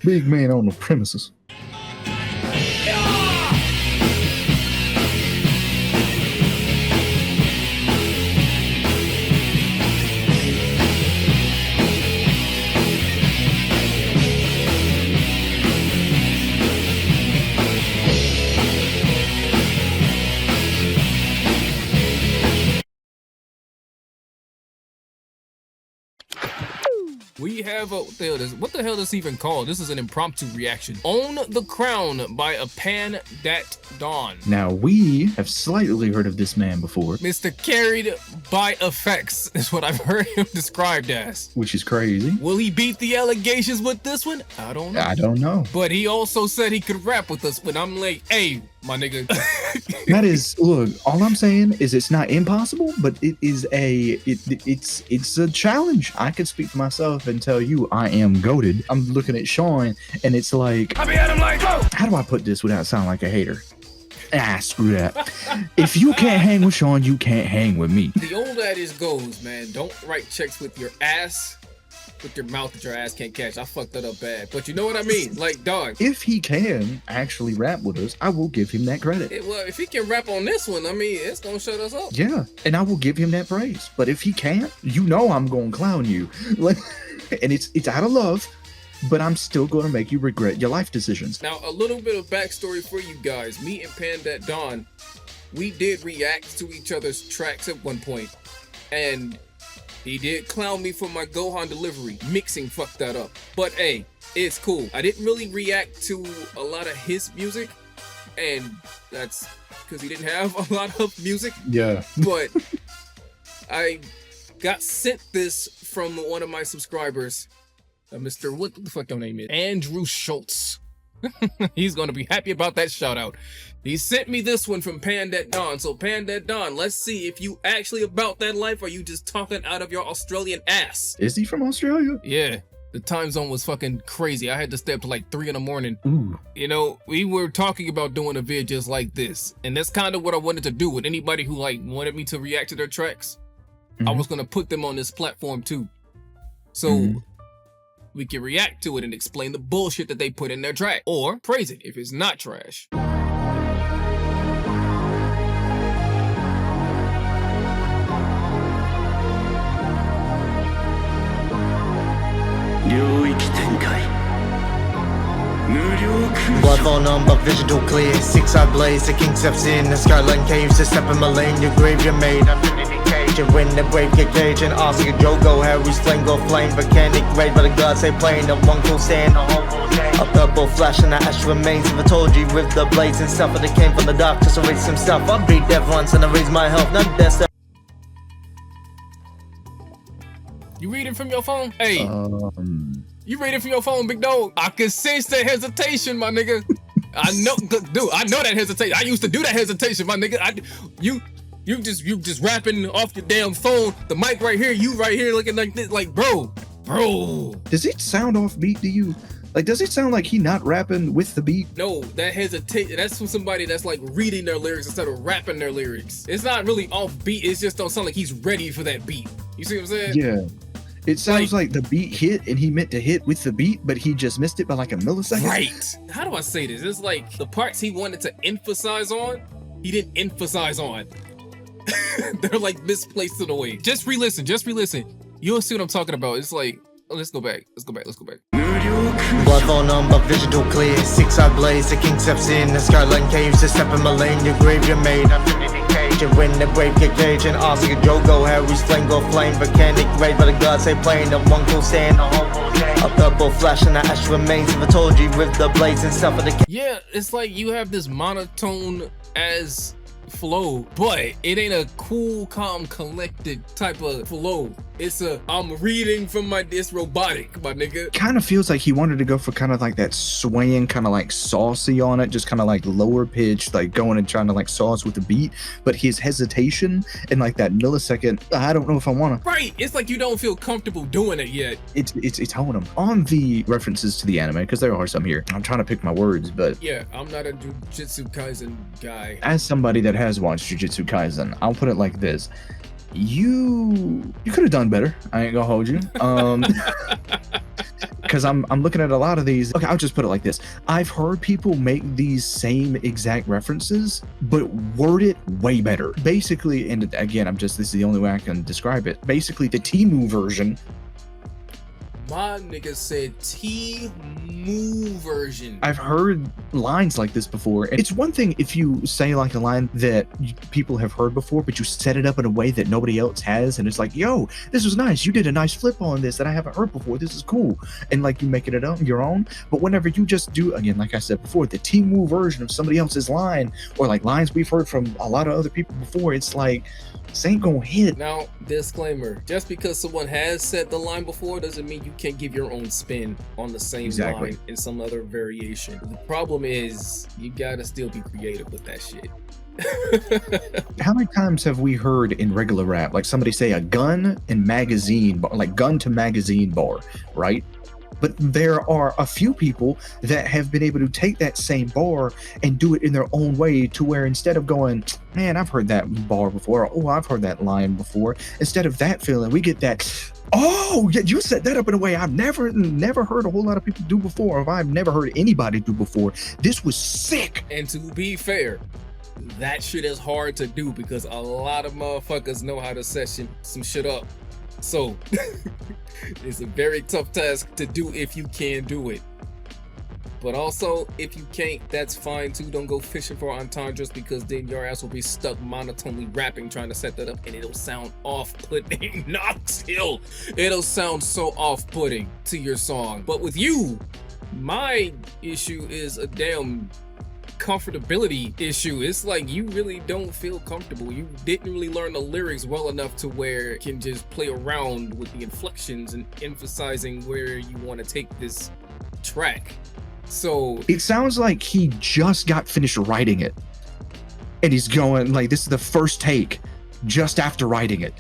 Big man on the premises. We have a, what the hell is this even called? This is an impromptu reaction. Own the Crown by a Pandatdawn. Now, we have slightly heard of this man before. Mr. Carried by Effects is what I've heard him described as. Which is crazy. Will he beat the allegations with this one? I don't know. I don't know. But he also said he could rap with us, but I'm like, hey, my nigga. That is, look, all I'm saying is it's not impossible, but it is it's a challenge. I can speak for myself and tell you I am goated. I'm looking at Sean and it's like, I be at him like, oh! How do I put this without sounding like a hater? Ah, screw that. If you can't hang with Sean, you can't hang with me. The old adage goes, man, don't write checks with your ass, with your mouth that your ass can't catch. I fucked that up bad, but you know what I mean? Like, dog. If he can actually rap with us, I will give him that credit. Well, if he can rap on this one, I mean, it's gonna shut us up. Yeah, and I will give him that praise. But if he can't, you know I'm gonna clown you. Like, and it's out of love, but I'm still gonna make you regret your life decisions. Now, a little bit of backstory for you guys. Me and Pandatdawn, we did react to each other's tracks at one point, and he did clown me for my Gohan delivery. Mixing fucked that up. But hey, it's cool. I didn't really react to a lot of his music, and that's because he didn't have a lot of music. Yeah. But I got sent this from one of my subscribers, Mr. What the fuck your name is? Andrew Schultz. He's gonna be happy about that shout out. He sent me this one from Pandatdawn. So Pandatdawn, let's see if you actually about that life or you just talking out of your Australian ass. Is he from Australia? Yeah. The time zone was fucking crazy. I had to stay up to like 3 in the morning. Ooh. You know, we were talking about doing a vid just like this. And that's kind of what I wanted to do with anybody who like wanted me to react to their tracks. I was gonna put them on this platform too. So we can react to it and explain the bullshit that they put in their track. Or praise it if it's not trash. Blood on on, but digital clear. Six-eyed blaze, the king steps in. The skyline caves, to step in my lane. Your grave you're made, infinity cage. And when the brave get caged, and Oscar Jogo, Harry's flame go flame. Volcanic raid, but the gods say plain. The one cool stand, the whole cool stand. A purple flash and the ash remains. If I told you with the blades and stuff, but it came from the dark, just erase some stuff. I beat death once and I raise my health. Not death. You reading from your phone? Hey. You reading from your phone, big dog? I can sense the hesitation, my nigga. I know, dude. I know that hesitation. I used to do that hesitation, my nigga. You just rapping off your damn phone. The mic right here, you right here, looking like this, like bro. Does it sound off beat to you? Like, does it sound like he not rapping with the beat? No, that hesitation. That's from somebody that's like reading their lyrics instead of rapping their lyrics. It's not really off beat. It just don't sound like he's ready for that beat. You see what I'm saying? Yeah. It sounds like the beat hit and he meant to hit with the beat, but he just missed it by like a millisecond. Right. How do I say this? It's like the parts he wanted to emphasize on, he didn't emphasize on. They're like misplaced in a way. Just re-listen. You'll see what I'm talking about. It's like, oh, let's go back. Blood on on, but digital clear. Six-eyed blaze, the king steps in. The skyline caves, to step in my lane. Your grave you're made, infinity cage. And when the brave get caged, and Oscar Jogo, Harry's flame go flame. Volcanic raid, but the gods say plain. The one cool stand, the whole cool stand. A purple flash and the ash remains. If I told you with the blades and stuff of the yeah, it's like you have this monotone as flow, but it ain't a cool, calm, collected type of flow. It's a, I'm reading from my, it's robotic, my nigga. Kind of feels like he wanted to go for kind of like that swaying, kind of like saucy on it, just kind of like lower pitch, like going and trying to like sauce with the beat. But his hesitation and like that millisecond, I don't know if I want to. Right, it's like you don't feel comfortable doing it yet. It's honing him on the references to the anime, because there are some here. I'm trying to pick my words, but yeah, I'm not a Jujutsu Kaisen guy. As somebody that has watched Jujutsu Kaisen, I'll put it like this. You could have done better. I ain't gonna hold you. because I'm looking at a lot of these. Okay, I'll just put it like this. I've heard people make these same exact references, but word it way better. Basically, and again, this is the only way I can describe it. Basically, the Temu version. My nigga said T-Moo version. I've heard lines like this before. And it's one thing if you say like a line that people have heard before, but you set it up in a way that nobody else has. And it's like, yo, this was nice. You did a nice flip on this that I haven't heard before. This is cool. And like you make it your own. But whenever you just do, again, like I said before, the Temu version of somebody else's line, or like lines we've heard from a lot of other people before, it's like, this ain't gonna hit. Now, disclaimer, just because someone has said the line before doesn't mean you can't give your own spin on the same line in some other variation. The problem is you gotta still be creative with that shit. How many times have we heard in regular rap, like somebody say a gun and magazine bar, like gun to magazine bar, right? But there are a few people that have been able to take that same bar and do it in their own way, to where instead of going, man, I've heard that bar before, or, oh, I've heard that line before, instead of that feeling, we get that, oh, yeah, you set that up in a way I've never heard a whole lot of people do before, or I've never heard anybody do before. This was sick. And to be fair, that shit is hard to do because a lot of motherfuckers know how to set some shit up. So it's a very tough task to do if you can do it. But also, if you can't, that's fine too. Don't go fishing for entendres, because then your ass will be stuck monotonely rapping trying to set that up, and it'll sound off-putting. Knox Hill! It'll sound so off-putting to your song. But with you, my issue is a damn comfortability issue. It's like you really don't feel comfortable. You didn't really learn the lyrics well enough to where you can just play around with the inflections and emphasizing where you want to take this track. So it sounds like he just got finished writing it, and he's going like, this is the first take just after writing it.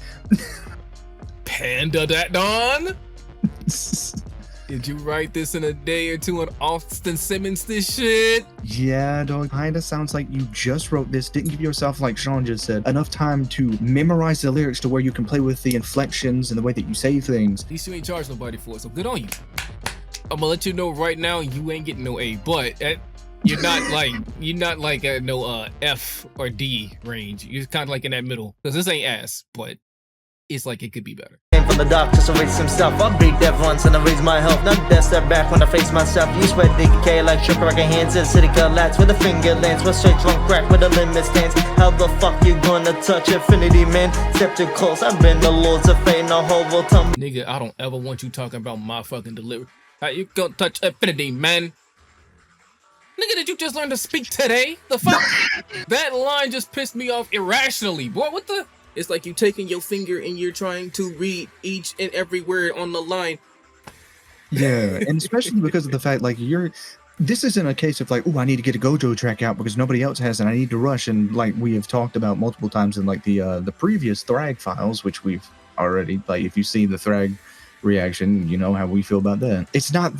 Pandatdawn? Did you write this in a day or two and Austin Simmons this shit? Yeah, dog. Kinda sounds like you just wrote this, didn't give yourself, like Sean just said, enough time to memorize the lyrics to where you can play with the inflections and the way that you say things. At least you ain't charged nobody for it, so good on you. I'm gonna let you know right now, you ain't getting no A, but you're not like at no F or D range. You're kind of like in that middle, because this ain't ass, but it's like it could be better. Came from the dark just to raise himself. I beat that once and I raise my health. Now that step back when I face myself. You sweat DK like sugar rocking hands and city collapse with a finger lands. With straight drunk crack with a limit stance. How the fuck you gonna touch infinity, man? Step too close. I've been the lords of fate. No whole will tell me. Nigga, I don't ever want you talking about my fucking delivery. How you gonna touch infinity, man? Nigga, did you just learn to speak today? The fuck? That line just pissed me off irrationally. Boy, what the? It's like you taking your finger and you're trying to read each and every word on the line. Yeah, and especially because of the fact, like, this isn't a case of like, oh, I need to get a Gojo track out because nobody else has and I need to rush. And like we have talked about multiple times in like the previous Thrag files, which we've already, like, if you've seen the Thrag reaction, you know how we feel about that. It's not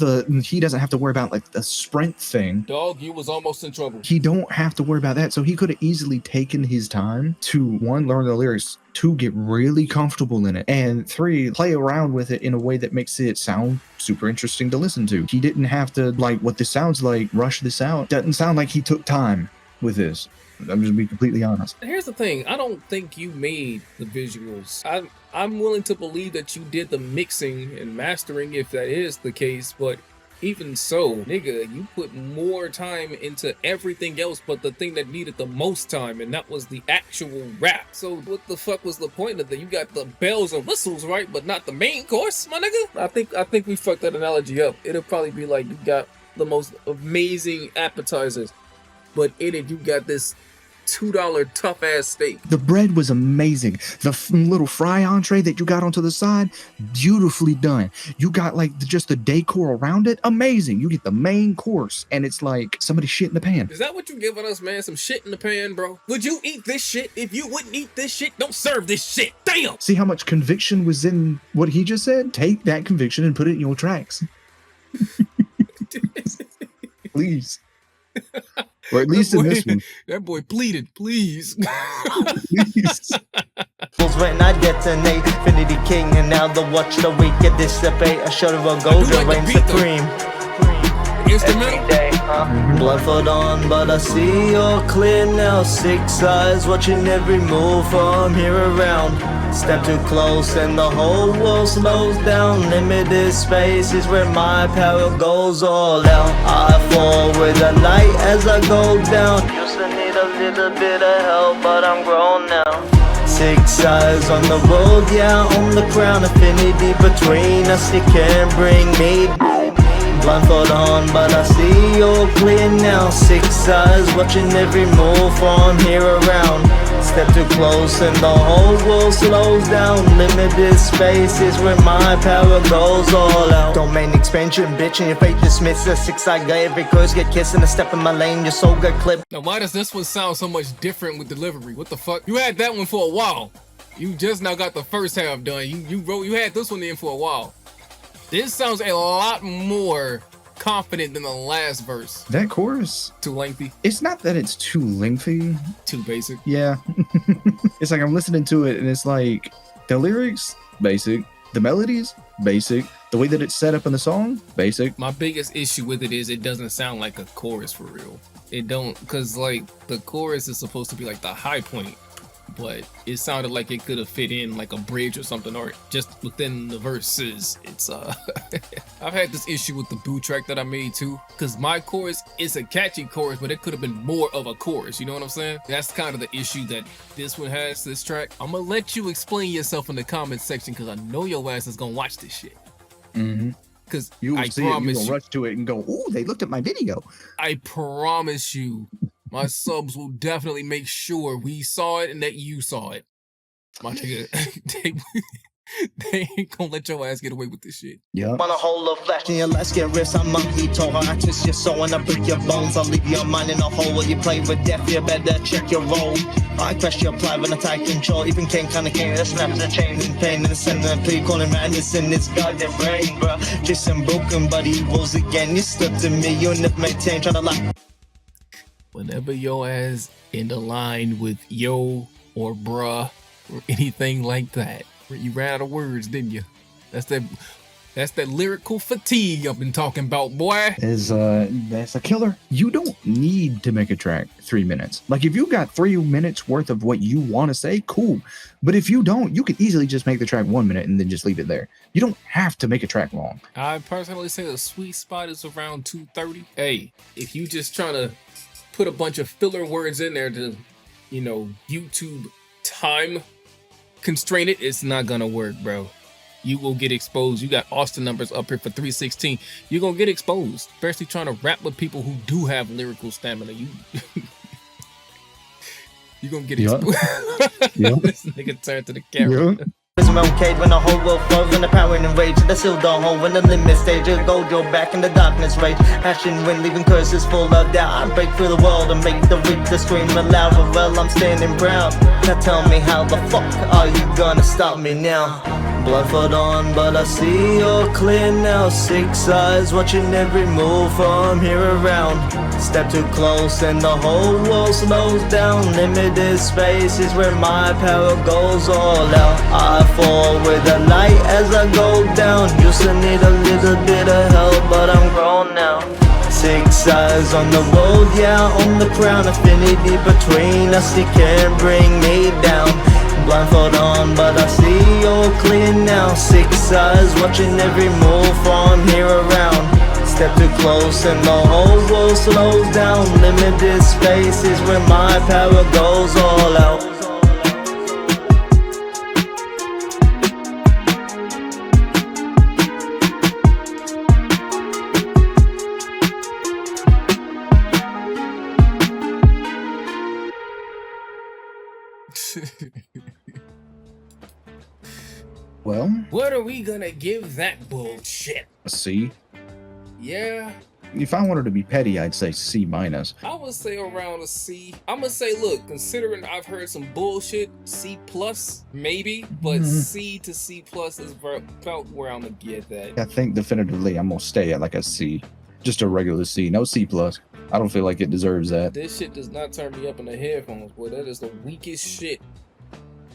he doesn't have to worry about like the sprint thing. Dog, you was almost in trouble. He don't have to worry about that. So he could have easily taken his time to, one, learn the lyrics, two, get really comfortable in it, and three, play around with it in a way that makes it sound super interesting to listen to. He didn't have to, like, what this sounds like, rush this out. Doesn't sound like he took time with this. I'm just being completely honest. Here's the thing. I don't think you made the visuals. I'm willing to believe that you did the mixing and mastering if that is the case, but even so, nigga, you put more time into everything else but the thing that needed the most time, and that was the actual rap. So what the fuck was the point of that? You got the bells and whistles, right, but not the main course, my nigga? I think we fucked that analogy up. It'll probably be like you got the most amazing appetizers, but in it you got this $2 tough ass steak. The bread was amazing. The little fry entree that you got onto the side, beautifully done. You got like just the decor around it, amazing. You get the main course and it's like somebody shit in the pan. Is that what you giving us, man? Some shit in the pan, bro? Would you eat this shit? If you wouldn't eat this shit, don't serve this shit. Damn! See how much conviction was in what he just said? Take that conviction and put it in your tracks. Please. Or at least in this one. That boy pleaded, please. Please. when I detonate. Infinity King, and now the watch the wicked dissipate. A shot of a Gojo reign supreme. Instrumental. Blindfold on, but I see you're clear now. 6 eyes watching every move from here around. Step too close and the whole world slows down. Limited space is where my power goes all out. I fall with the light as I go down. Used to need a little bit of help, but I'm grown now. 6 eyes on the road, yeah, on the crown. Affinity between us, you can't bring me down. Blindfold on, but I see you're clear now. 6 eyes watching every move from here around. Step too close and the whole world slows down. Limited space is where my power goes all out. Domain expansion, bitch, and your fate dismissed. A 6-eye guy, every curse get kissed. And a step in my lane, your soul got clipped. Now, why does this one sound so much different with delivery? What the fuck? You had that one for a while. You just now got the first half done. You had this one in for a while. This sounds a lot more confident than the last verse. That chorus, Too lengthy. it's not that it's too lengthy. Too basic. Yeah. It's like I'm listening to it and it's like the lyrics, basic. The melodies, basic. The way that it's set up in the song, basic. My biggest issue with it is it doesn't sound like a chorus for real. It don't, cause like the chorus is supposed to be like the high point, but it sounded like it could have fit in like a bridge or something, or just within the verses. It's I've had this issue with the boot track that I made too, because my chorus is a catchy chorus, but it could have been more of a chorus, you know what I'm saying? That's kind of the issue that this one has, this track. I'm gonna let you explain yourself in the comment section, because I know your ass is gonna watch this shit. Because You will I see it, promise you're gonna rush to it and go, "Ooh, they looked at my video." I promise you, my subs will definitely make sure we saw it and that you saw it. My nigga, they ain't gonna let your ass get away with this shit. Yeah. Want a whole of flesh in your let's get rich. I'm monkey talk. I twist your soul and I break your bones. I'll leave your mind in a hole while you play with death. You better check your role. I crash your pride when I take control. Even King kinda king that snaps the chain and pain in the center. Plea calling madness in this goddamn brain, bro. Jason broken, but he rolls again. You slipped to me, you'll never maintain. Trying to lie. Whenever your ass in the line with yo or bruh or anything like that, you ran out of words, didn't you? That's that lyrical fatigue I've been talking about, boy. That's a killer. You don't need to make a track 3 minutes. Like if you got 3 minutes worth of what you want to say, cool. But if you don't, you could easily just make the track 1 minute and then just leave it there. You don't have to make a track long. I personally say the sweet spot is around 2:30. Hey, if you just trying to put a bunch of filler words in there to, you know, YouTube time constrain it, it's not gonna work, bro. You will get exposed. You got Austin numbers up here for 316. You're gonna get exposed, especially trying to rap with people who do have lyrical stamina. You're gonna get exposed. This nigga turned to the camera. Prison cage when the whole world flows, when the power and rage, the still don't hold when the limit stage is Gojo back in the darkness rage. Passion when leaving curses full of doubt. I break through the world and make the weak to scream aloud. Well, I'm standing proud. Now tell me how the fuck are you gonna stop me now? Blindfold on, but I see you're clear now. 6 eyes watching every move from here around. Step too close and the whole world slows down. Limited space is where my power goes all out. I fall with the light as I go down. Used to need a little bit of help, but I'm grown now. 6 eyes on the road, yeah, on the crown. Affinity between us, you can't bring me down. Blindfold on, but I see you're clear now. 6 eyes watching every move from here around. Step too close and the whole world slows down. Limited space is where my power goes all out. Well, What are we gonna give that bullshit? a C. Yeah, If I wanted to be petty, I'd say C minus. I would say around a C. I'm gonna say, look, considering I've heard some bullshit, C plus maybe, but C to C plus is about where I'm gonna get that. I think definitively I'm gonna stay at like a C. Just a regular C, no C plus. I don't feel like it deserves that. This shit does not turn me up in the headphones, boy. That is the weakest shit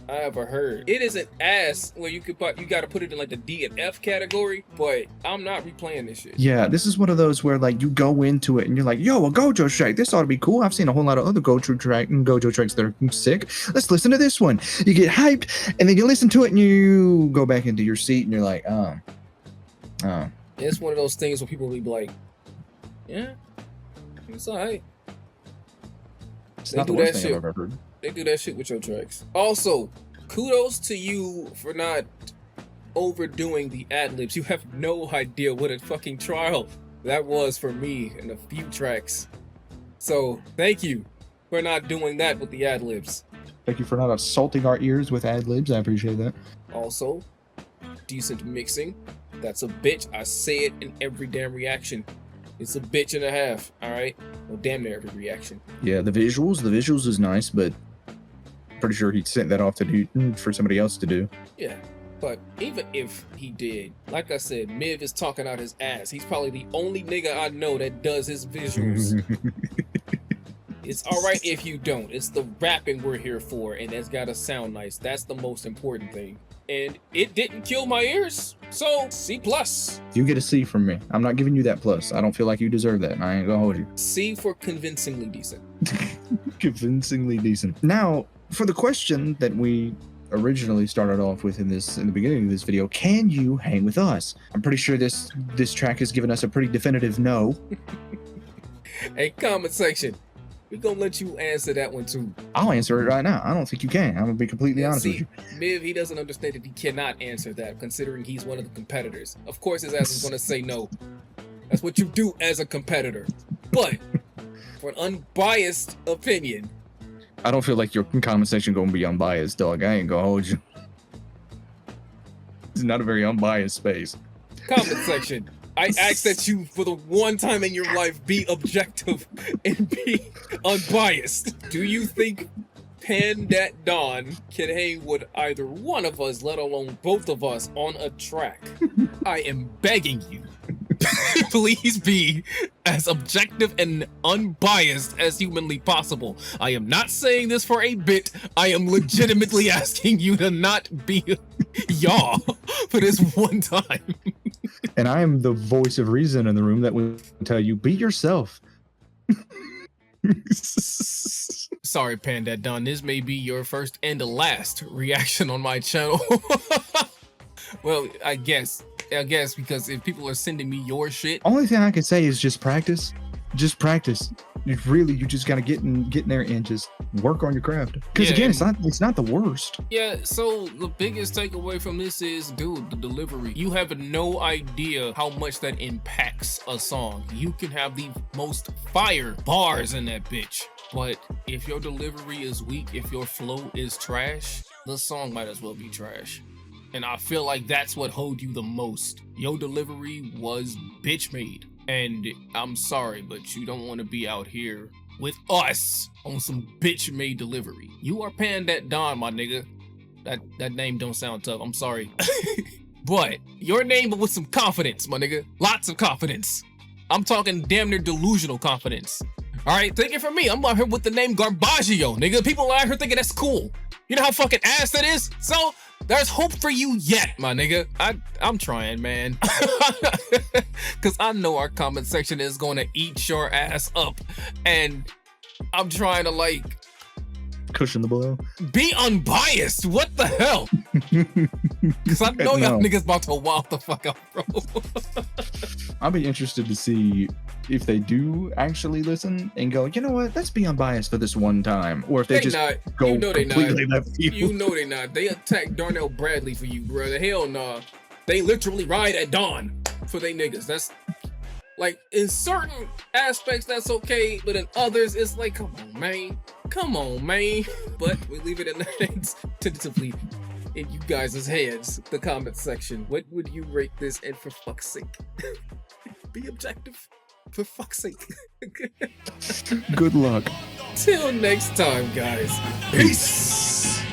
I ever heard. It isn't ass where you gotta put it in like the D and F category, but I'm not replaying this shit. Yeah, this is one of those where like you go into it and you're like, yo, a Gojo track, this ought to be cool. I've seen a whole lot of other Gojo tracks that are sick. Let's listen to this one. You get hyped and then you listen to it and you go back into your seat and you're like, It's one of those things where people will be like, yeah, it's alright. It's They not the do worst that thing I've shit. ever heard. They do that shit with your tracks. Also, kudos to you for not overdoing the ad-libs. You have no idea what a fucking trial that was for me in a few tracks. So, thank you for not doing that with the ad-libs. Thank you for not assaulting our ears with ad libs. I appreciate that. Also, decent mixing. That's a bitch. I say it in every damn reaction. It's a bitch and a half, alright? Well, damn near every reaction. Yeah, the visuals is nice, but pretty sure he sent that off to do for somebody else to do. Yeah, but even if he did, like I said, MIV is talking out his ass. He's probably the only nigga I know that does his visuals. It's alright if you don't. It's the rapping we're here for, and it's gotta sound nice. That's the most important thing. And it didn't kill my ears, so C+. You get a C from me. I'm not giving you that plus. I don't feel like you deserve that, and I ain't gonna hold you. C for convincingly decent. Convincingly decent. Now, for the question that we originally started off with in the beginning of this video, can you hang with us? I'm pretty sure this track has given us a pretty definitive no. Hey, comment section. We gonna let you answer that one too. I'll answer it right now. I don't think you can. I'm gonna be completely honest with you. MIV, he doesn't understand that he cannot answer that, considering he's one of the competitors. Of course his ass is gonna say no. That's what you do as a competitor. But for an unbiased opinion, I don't feel like your comment section gonna be unbiased, dog. I ain't gonna hold you. It's not a very unbiased space. comment section, I ask that you, for the one time in your life, be objective and be unbiased. Do you think Pandatdawn can hang with either one of us, let alone both of us, on a track? I am begging you, please be as objective and unbiased as humanly possible. I am not saying this for a bit. I am legitimately asking you to not be y'all for this one time. And I am the voice of reason in the room that will tell you, be yourself. Sorry, Pandatdawn, this may be your first and the last reaction on my channel. Well, I guess because if people are sending me your shit, Only thing I can say is just practice. Just practice. You just gotta get in there and just work on your craft. Because Yeah, again, and- it's not the worst. yeah, so the biggest takeaway from this is, dude, the delivery. You have no idea how much that impacts a song. You can have the most fire bars in that bitch, but if your delivery is weak, if your flow is trash, the song might as well be trash. And I feel like that's what hold you the most. Your delivery was bitch made. And I'm sorry, but you don't want to be out here with us on some bitch made delivery. You are Pandatdawn, my nigga. That name don't sound tough. I'm sorry. But your name with some confidence, my nigga. Lots of confidence. I'm talking damn near delusional confidence. Alright, take it from me. I'm out here with the name Garbaggio, nigga. People out here thinking that's cool. You know how fucking ass that is? So there's hope for you yet, my nigga. I'm trying, man. Cause I know our comment section is gonna eat your ass up. And I'm trying to like Cushion the blow. be unbiased. What the hell? Cause I know y'all No. niggas about to wild the fuck out, bro. I'll be interested to see if they do actually listen and go, you know what, let's be unbiased for this one time. Or if they They just not. go You know they completely not. left field. You know they not. They attacked Darnell Bradley for you, brother. Hell nah. They literally ride at dawn for they niggas. That's like, in certain aspects that's okay, but in others it's like, come on, man. Come on, man. But we leave it in the hands, tentatively in you guys' hands, the comment section. What would you rate this? And for fuck's sake, be objective. For fuck's sake. Good luck. Till next time, guys. Peace.